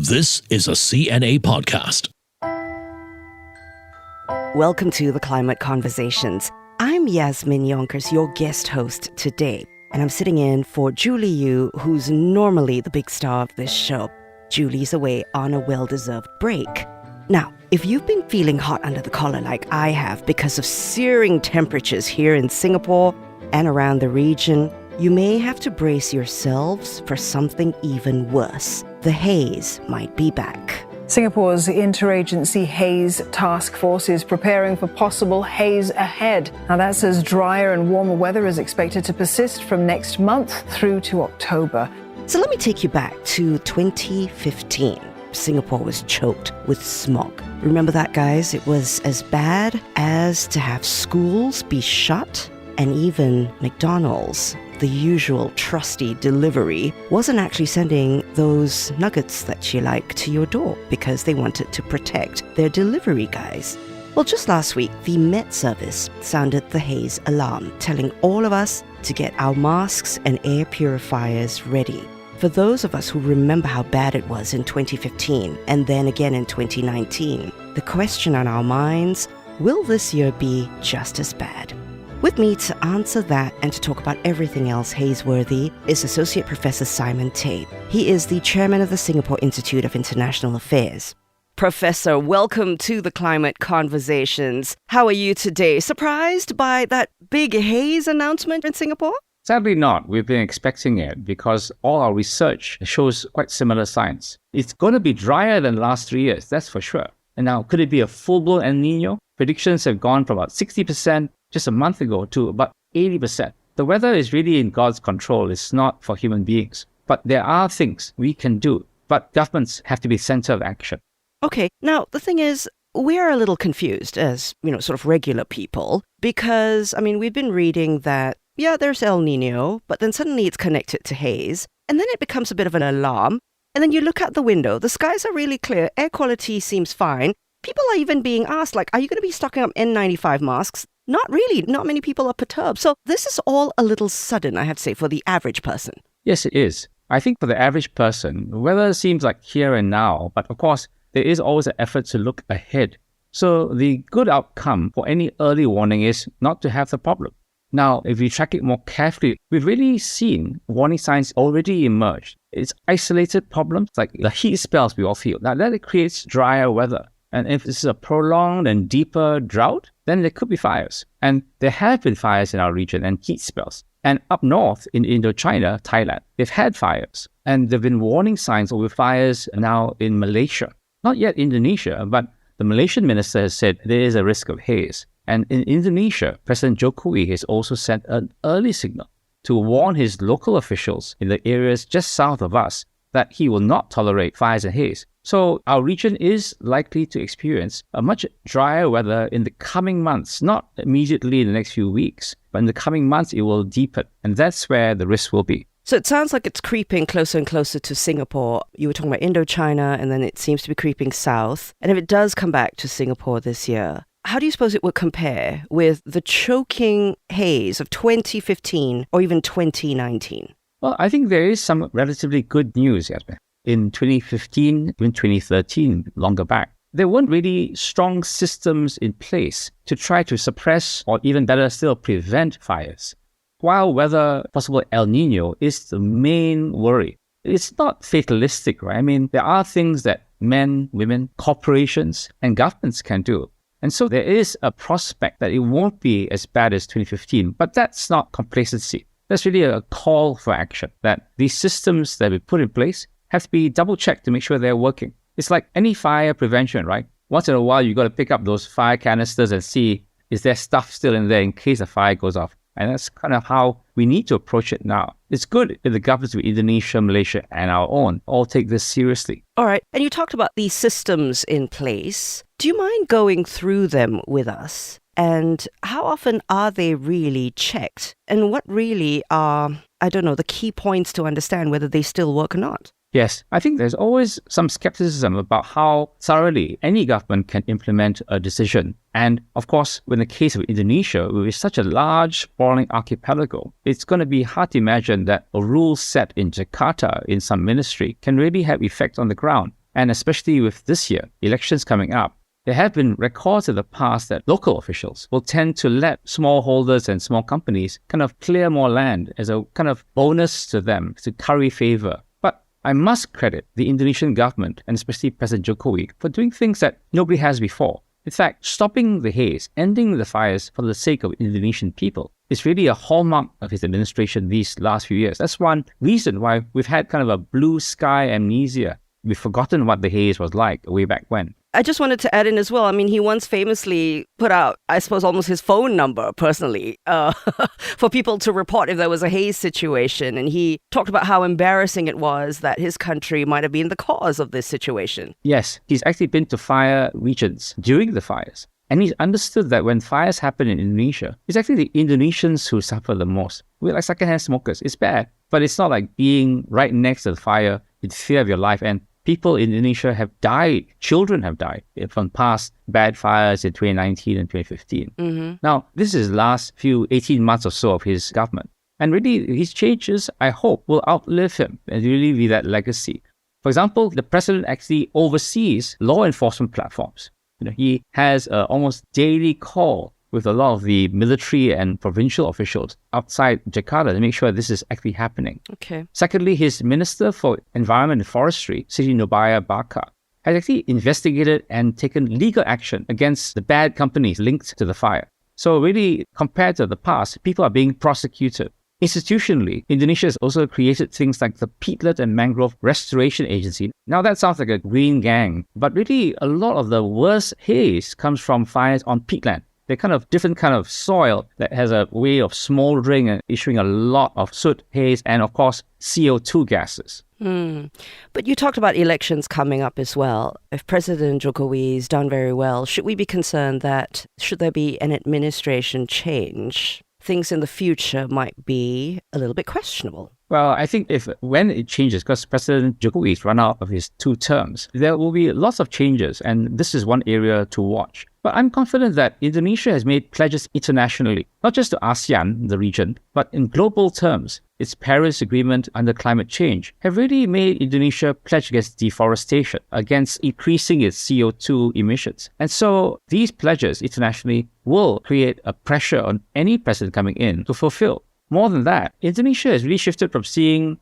This is a CNA podcast. Welcome to the Climate Conversations. I'm Yasmin Jonkers, your guest host today, and I'm sitting in for Julie Yu, who's normally the big star of this show. Julie's away on a well-deserved break. Now, if you've been feeling hot under the collar like I have because of searing temperatures here in Singapore and around the region, you may have to brace yourselves for something even worse. The haze might be back. Singapore's interagency haze task force is preparing for possible haze ahead. Now that's as drier and warmer weather is expected to persist from next month through to October. So let me take you back to 2015. Singapore was choked with smog. Remember that, guys? It was as bad as to have schools be shut, and even McDonald's, the usual trusty delivery, wasn't actually sending those nuggets that you like to your door because they wanted to protect their delivery guys. Well, just last week, the Met Service sounded the haze alarm, telling all of us to get our masks and air purifiers ready. For those of us who remember how bad it was in 2015 and then again in 2019, the question on our minds, will this year be just as bad? With me to answer that and to talk about everything else haze-worthy is Associate Professor Simon Tay. He is the chairman of the Singapore Institute of International Affairs. Professor, welcome to the Climate Conversations. How are you today? Surprised by that big haze announcement in Singapore? Sadly not. We've been expecting it because all our research shows quite similar signs. It's going to be drier than the last 3 years, that's for sure. And now, could it be a full-blown El Nino? Predictions have gone from about 60% just a month ago to about 80%. The weather is really in God's control. It's not for human beings. But there are things we can do. But governments have to be center of action. Okay, now the thing is, we're a little confused as, sort of regular people because, we've been reading that, yeah, there's El Nino, but then suddenly it's connected to haze, and then it becomes a bit of an alarm, and then you look out the window, the skies are really clear, air quality seems fine. People are even being asked, are you going to be stocking up N95 masks? Not really. Not many people are perturbed. So this is all a little sudden, I have to say, for the average person. Yes, it is. I think for the average person, the weather seems like here and now, but of course, there is always an effort to look ahead. So the good outcome for any early warning is not to have the problem. Now, if we track it more carefully, we've really seen warning signs already emerge. It's isolated problems like the heat spells we all feel. Now, that creates drier weather. And if this is a prolonged and deeper drought, then there could be fires. And there have been fires in our region and heat spells. And up north in Indochina, Thailand, they've had fires. And there have been warning signs over fires now in Malaysia. Not yet Indonesia, but the Malaysian minister has said there is a risk of haze. And in Indonesia, President Jokowi has also sent an early signal to warn his local officials in the areas just south of us that he will not tolerate fires and haze. So our region is likely to experience a much drier weather in the coming months, not immediately in the next few weeks, but in the coming months it will deepen. And that's where the risk will be. So it sounds like it's creeping closer and closer to Singapore. You were talking about Indochina, and then it seems to be creeping south. And if it does come back to Singapore this year, how do you suppose it would compare with the choking haze of 2015 or even 2019? Well, I think there is some relatively good news, Yasmin. In 2015, even 2013, longer back, there weren't really strong systems in place to try to suppress or even better still prevent fires. While whether possible El Nino is the main worry, it's not fatalistic, right? There are things that men, women, corporations, and governments can do. And so there is a prospect that it won't be as bad as 2015, but that's not complacency. That's really a call for action, that these systems that we put in place have to be double-checked to make sure they're working. It's like any fire prevention, right? Once in a while, you got to pick up those fire canisters and see, is there stuff still in there in case a fire goes off? And that's kind of how we need to approach it now. It's good if the governments of Indonesia, Malaysia, and our own all take this seriously. All right. And you talked about these systems in place. Do you mind going through them with us? And how often are they really checked? And what really are, the key points to understand whether they still work or not? Yes, I think there's always some skepticism about how thoroughly any government can implement a decision. And of course, in the case of Indonesia, with such a large, sprawling archipelago, it's going to be hard to imagine that a rule set in Jakarta in some ministry can really have effect on the ground. And especially with this year, elections coming up, there have been records in the past that local officials will tend to let smallholders and small companies kind of clear more land as a kind of bonus to them to curry favor. But I must credit the Indonesian government, and especially President Jokowi, for doing things that nobody has before. In fact, stopping the haze, ending the fires for the sake of Indonesian people is really a hallmark of his administration these last few years. That's one reason why we've had kind of a blue sky amnesia. We've forgotten what the haze was like way back when. I just wanted to add in as well. I mean, he once famously put out, I suppose, almost his phone number personally for people to report if there was a haze situation. And he talked about how embarrassing it was that his country might have been the cause of this situation. Yes, he's actually been to fire regions during the fires. And he's understood that when fires happen in Indonesia, it's actually the Indonesians who suffer the most. We're like secondhand smokers. It's bad, but it's not like being right next to the fire in fear of your life. And people in Indonesia have died, children have died from past bad fires in 2019 and 2015. Mm-hmm. Now, this is the last 18 months or so of his government. And really, his changes, I hope, will outlive him and really be that legacy. For example, the president actually oversees law enforcement platforms. He has an almost daily call with a lot of the military and provincial officials outside Jakarta to make sure this is actually happening. Okay. Secondly, his Minister for Environment and Forestry, Siti Nubaya Bakar, has actually investigated and taken legal action against the bad companies linked to the fire. So really, compared to the past, people are being prosecuted. Institutionally, Indonesia has also created things like the Peatlet and Mangrove Restoration Agency. Now that sounds like a green gang, but really a lot of the worst haze comes from fires on peatland. They're kind of different kind of soil that has a way of smoldering and issuing a lot of soot, haze, and of course, CO2 gases. But you talked about elections coming up as well. If President Jokowi's done very well, should we be concerned that should there be an administration change, things in the future might be a little bit questionable? Well, I think when it changes, because President Jokowi's run out of his 2 terms, there will be lots of changes, and this is one area to watch. But I'm confident that Indonesia has made pledges internationally, not just to ASEAN, the region, but in global terms. Its Paris Agreement under climate change have really made Indonesia pledge against deforestation, against increasing its CO2 emissions. And so these pledges internationally will create a pressure on any president coming in to fulfill. More than that, Indonesia has really shifted from seeing,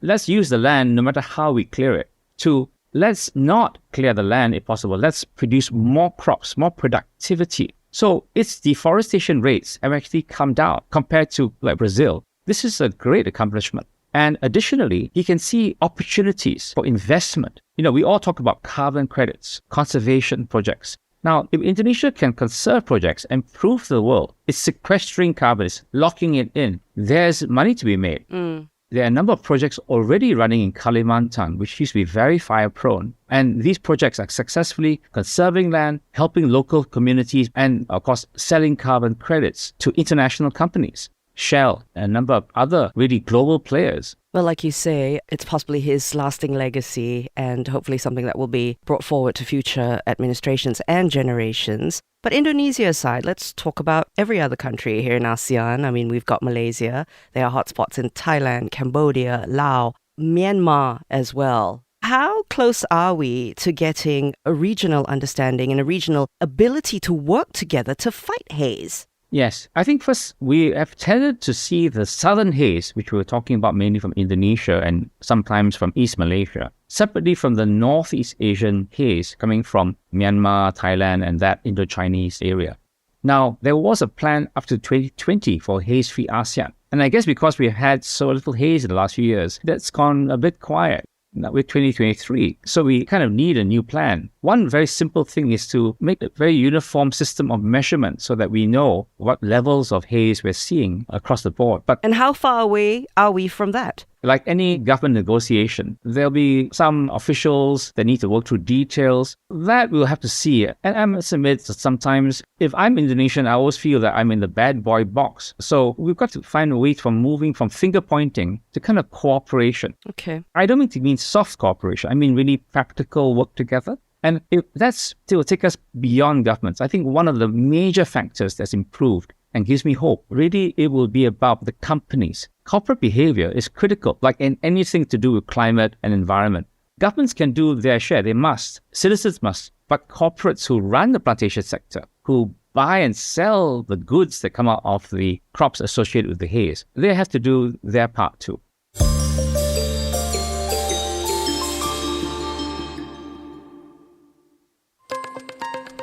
let's use the land no matter how we clear it, to let's not clear the land if possible. Let's produce more crops, more productivity. So its deforestation rates have actually come down compared to like Brazil. This is a great accomplishment. And additionally, he can see opportunities for investment. We all talk about carbon credits, conservation projects. Now, if Indonesia can conserve projects and prove to the world it's sequestering carbon, it's locking it in, there's money to be made. There are a number of projects already running in Kalimantan, which used to be very fire-prone. And these projects are successfully conserving land, helping local communities, and of course, selling carbon credits to international companies. Shell, and a number of other really global players. Well, like you say, it's possibly his lasting legacy and hopefully something that will be brought forward to future administrations and generations. But Indonesia aside, let's talk about every other country here in ASEAN. I mean, we've got Malaysia. There are hotspots in Thailand, Cambodia, Laos, Myanmar as well. How close are we to getting a regional understanding and a regional ability to work together to fight haze? Yes, I think first we have tended to see the southern haze, which we were talking about mainly from Indonesia and sometimes from East Malaysia, separately from the Northeast Asian haze coming from Myanmar, Thailand, and that Indo-Chinese area. Now, there was a plan up to 2020 for haze-free ASEAN. And I guess because we had so little haze in the last few years, that's gone a bit quiet. Now with 2023. So we kind of need a new plan. One very simple thing is to make a very uniform system of measurement so that we know what levels of haze we're seeing across the board. And how far away are we from that? Like any government negotiation, there'll be some officials that need to work through details. That we'll have to see. And I must admit that sometimes, if I'm Indonesian, I always feel that I'm in the bad boy box. So we've got to find a way from moving from finger pointing to kind of cooperation. Okay. I don't mean to mean soft cooperation. I mean really practical work together. And if that's still take us beyond governments. I think one of the major factors that's improved and gives me hope, really it will be about the companies. Corporate behavior is critical, like in anything to do with climate and environment. Governments can do their share. They must. Citizens must. But corporates who run the plantation sector, who buy and sell the goods that come out of the crops associated with the haze, they have to do their part too.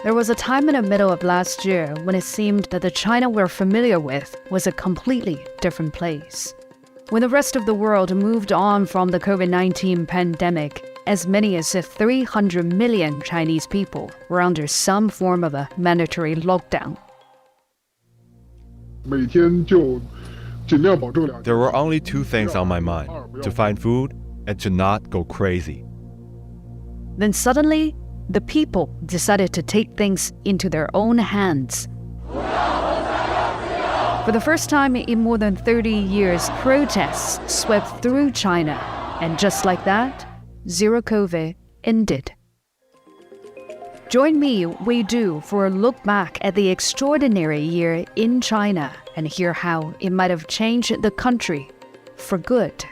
There was a time in the middle of last year when it seemed that the China we're familiar with was a completely different place. When the rest of the world moved on from the COVID-19 pandemic, as many as 300 million Chinese people were under some form of a mandatory lockdown. There were only two things on my mind: to find food and to not go crazy. Then suddenly, the people decided to take things into their own hands. For the first time in more than 30 years, protests swept through China. And just like that, Zero COVID ended. Join me, Wei Du, for a look back at the extraordinary year in China and hear how it might have changed the country for good.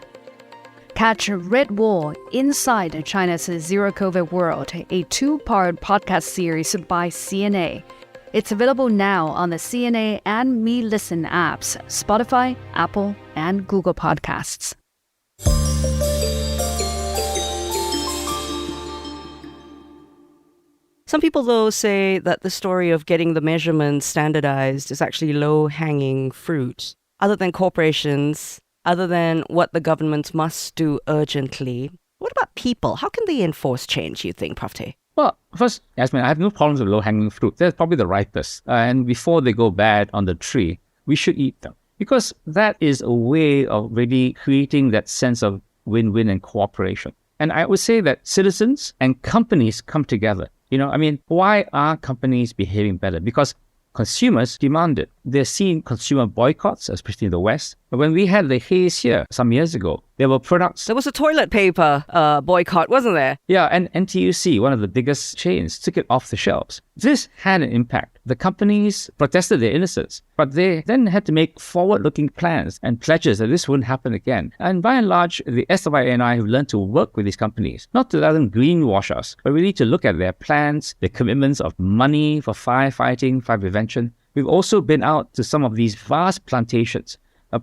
Catch Red Wall Inside China's Zero COVID World, a 2-part podcast series by CNA. It's available now on the CNA and Me Listen apps, Spotify, Apple, and Google Podcasts. Some people, though, say that the story of getting the measurements standardized is actually low-hanging fruit. Other than corporations, other than what the governments must do urgently, what about people? How can they enforce change, you think, Prof. Tay? Well, first, Yasmin, I have no problems with low-hanging fruit. They're probably the ripest. And before they go bad on the tree, we should eat them. Because that is a way of really creating that sense of win-win and cooperation. And I would say that citizens and companies come together. Why are companies behaving better? Because consumers demand it. They're seeing consumer boycotts, especially in the West. But when we had the haze here some years ago, there were products. There was a toilet paper boycott, wasn't there? Yeah, and NTUC, one of the biggest chains, took it off the shelves. This had an impact. The companies protested their innocence, but they then had to make forward-looking plans and pledges that this wouldn't happen again. And by and large, the SYNI have learned to work with these companies, not to let them greenwash us, but really to look at their plans, their commitments of money for firefighting, fire prevention. We've also been out to some of these vast plantations.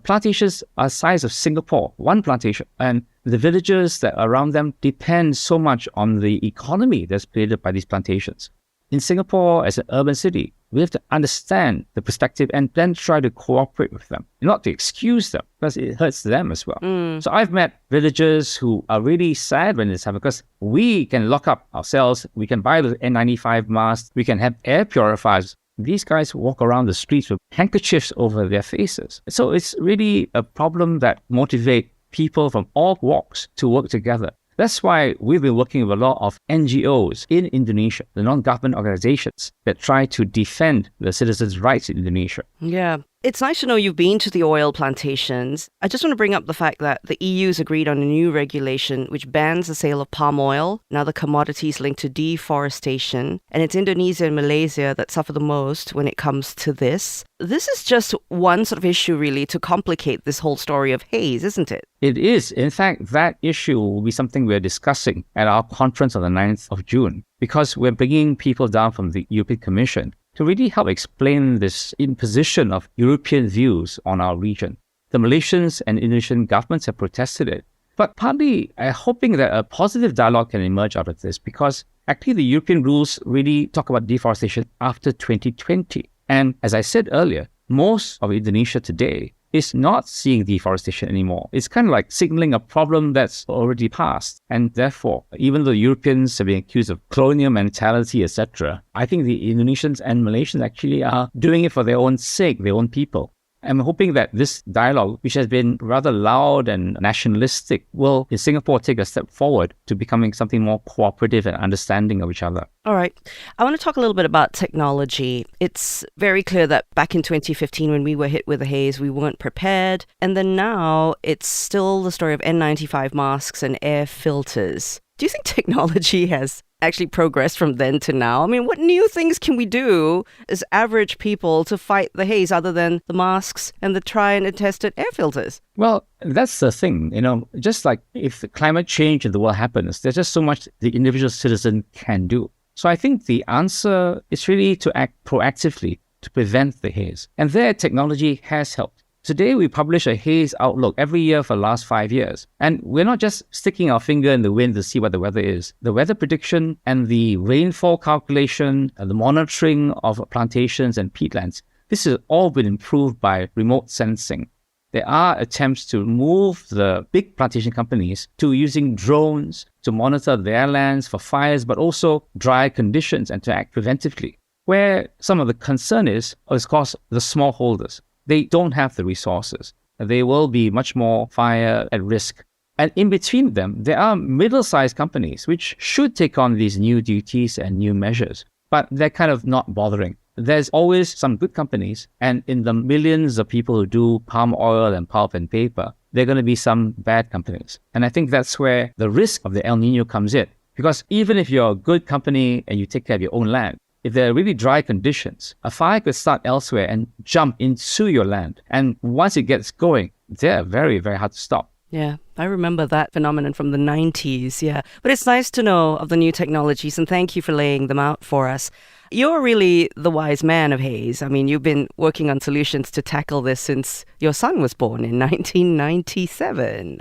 Plantations are the size of Singapore, one plantation, and the villagers that are around them depend so much on the economy that's created by these plantations. In Singapore, as an urban city, we have to understand the perspective and then try to cooperate with them, not to excuse them, because it hurts them as well. So I've met villagers who are really sad when this happens, because we can lock up ourselves, we can buy the N95 masks, we can have air purifiers. These guys walk around the streets with handkerchiefs over their faces. So it's really a problem that motivates people from all walks to work together. That's why we've been working with a lot of NGOs in Indonesia, the non-government organizations that try to defend the citizens' rights in Indonesia. Yeah. It's nice to know you've been to the oil plantations. I just want to bring up the fact that the EU's agreed on a new regulation which bans the sale of palm oil and other commodities linked to deforestation. And it's Indonesia and Malaysia that suffer the most when it comes to this. This is just one sort of issue, really, to complicate this whole story of haze, isn't it? It is. In fact, that issue will be something we're discussing at our conference on the 9th of June, because we're bringing people down from the European Commission to really help explain this imposition of European views on our region. The Malaysian and Indonesian governments have protested it, but partly hoping that a positive dialogue can emerge out of this, because actually the European rules really talk about deforestation after 2020. And as I said earlier, most of Indonesia today is not seeing deforestation anymore. It's kind of like signaling a problem that's already passed. And therefore, even though Europeans have been accused of colonial mentality, etc., I think the Indonesians and Malaysians actually are doing it for their own sake, their own people. I'm hoping that this dialogue, which has been rather loud and nationalistic, will in Singapore take a step forward to becoming something more cooperative and understanding of each other. All right. I want to talk a little bit about technology. It's very clear that back in 2015, when we were hit with the haze, we weren't prepared. And then now it's still the story of N95 masks and air filters. Do you think technology has actually progressed from then to now? I mean, what new things can we do as average people to fight the haze other than the masks and the tried and tested air filters? Well, that's the thing, just like if the climate change in the world happens, there's just so much the individual citizen can do. So I think the answer is really to act proactively to prevent the haze. And there, technology has helped. Today, we publish a haze outlook every year for the last 5 years. And we're not just sticking our finger in the wind to see what the weather is. The weather prediction and the rainfall calculation, and the monitoring of plantations and peatlands, this has all been improved by remote sensing. There are attempts to move the big plantation companies to using drones to monitor their lands for fires, but also dry conditions and to act preventively. Where some of the concern is, of course, the smallholders. They don't have the resources. They will be much more fire at risk. And in between them, there are middle-sized companies which should take on these new duties and new measures, but they're kind of not bothering. There's always some good companies, and in the millions of people who do palm oil and pulp and paper, there are going to be some bad companies. And I think that's where the risk of the El Nino comes in. Because even if you're a good company and you take care of your own land, if there are really dry conditions, a fire could start elsewhere and jump into your land. And once it gets going, they're very, very hard to stop. Yeah, I remember that phenomenon from the 90s, yeah. But it's nice to know of the new technologies, and thank you for laying them out for us. You're really the wise man of haze. I mean, you've been working on solutions to tackle this since your son was born in 1997.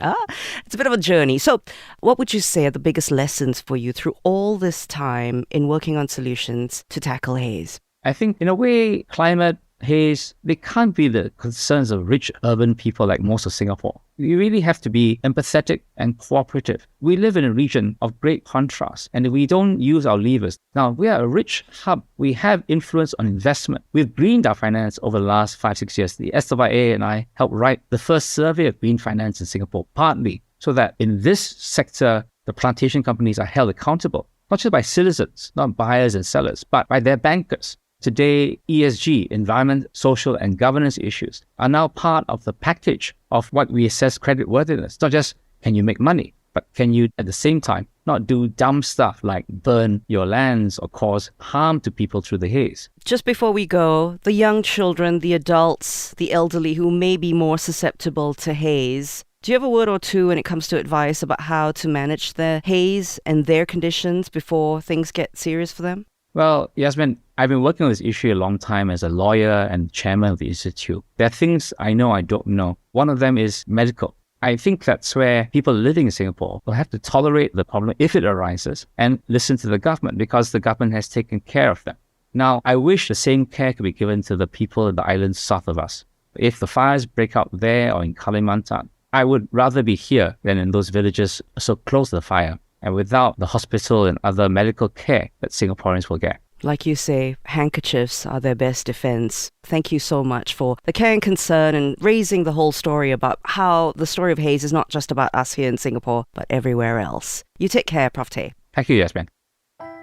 It's a bit of a journey. So what would you say are the biggest lessons for you through all this time in working on solutions to tackle haze? I think, in a way, climate, haze, they can't be the concerns of rich urban people like most of Singapore. You really have to be empathetic and cooperative. We live in a region of great contrast, and we don't use our levers. Now, we are a rich hub. We have influence on investment. We've greened our finance over the last 5-6 years. The SWA and I helped write the first survey of green finance in Singapore, partly so that in this sector, the plantation companies are held accountable, not just by citizens, not buyers and sellers, but by their bankers. Today, ESG, environment, social, and governance issues are now part of the package of what we assess creditworthiness. Not just can you make money, but can you, at the same time, not do dumb stuff like burn your lands or cause harm to people through the haze. Just before we go, the young children, the adults, the elderly who may be more susceptible to haze, do you have a word or two when it comes to advice about how to manage the haze and their conditions before things get serious for them? Well, Yasmin, I've been working on this issue a long time as a lawyer and chairman of the Institute. There are things I know I don't know. One of them is medical. I think that's where people living in Singapore will have to tolerate the problem if it arises and listen to the government because the government has taken care of them. Now, I wish the same care could be given to the people in the islands south of us. If the fires break out there or in Kalimantan, I would rather be here than in those villages so close to the fire, and without the hospital and other medical care that Singaporeans will get. Like you say, handkerchiefs are their best defense. Thank you so much for the care and concern and raising the whole story about how the story of haze is not just about us here in Singapore, but everywhere else. You take care, Prof. Tay. Thank you, Yasmin.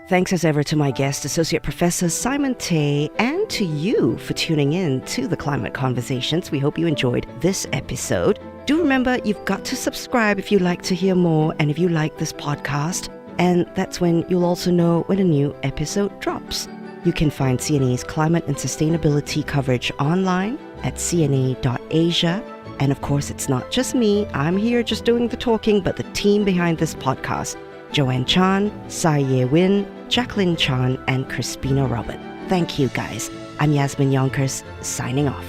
Thanks as ever to my guest, Associate Professor Simon Tay, and to you for tuning in to the Climate Conversations. We hope you enjoyed this episode. Do remember, you've got to subscribe if you'd like to hear more and if you like this podcast. And that's when you'll also know when a new episode drops. You can find CNA's climate and sustainability coverage online at cna.asia. And of course, it's not just me. I'm here just doing the talking, but the team behind this podcast. Joanne Chan, Sai Ye Win, Jacqueline Chan, and Crispina Robert. Thank you, guys. I'm Yasmin Jonkers, signing off.